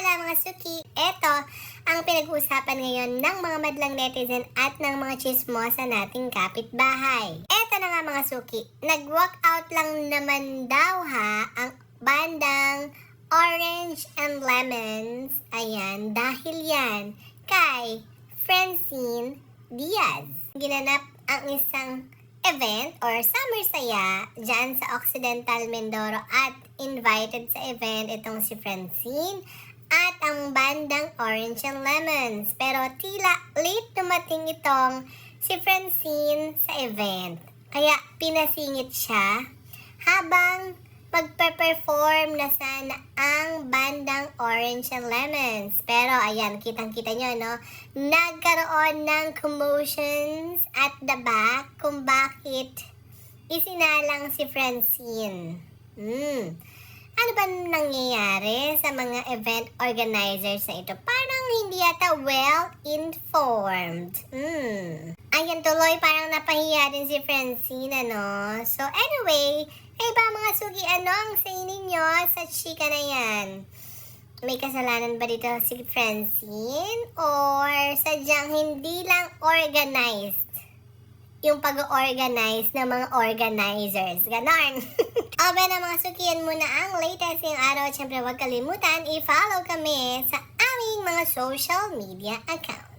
pala mga suki, eto ang pinag-uusapan ngayon ng mga madlang netizen at ng mga chismosa nating kapitbahay. Eto na nga mga suki, nag-walk out lang naman daw ang bandang Orange and Lemons, ayan, dahil yan kay Francine Diaz. Ginanap ang isang event or summer saya dyan sa Occidental Mindoro at invited sa event itong si Francine at ang bandang Orange and Lemons. Pero tila late dumating itong si Francine sa event. Kaya pinasingit siya habang magpe-perform na sana ang bandang Orange and Lemons. Pero ayan, kitang-kita nyo, no? Nagkaroon ng commotions at the back kung bakit isinalang si Francine. Ano ba nangyayari sa mga event organizers na ito? Parang hindi yata well-informed. Ayan tuloy, parang napahiya din si Francine, ano? So anyway, ay ba mga sugi, ano ang say ninyo sa chika na yan? May kasalanan ba dito si Francine? Or sadyang hindi lang organized yung pag-organize ng mga organizers? Ganon. Aba na mga sukian muna ang latest ngayong araw. At syempre huwag kalimutan, i-follow kami sa aming mga social media account.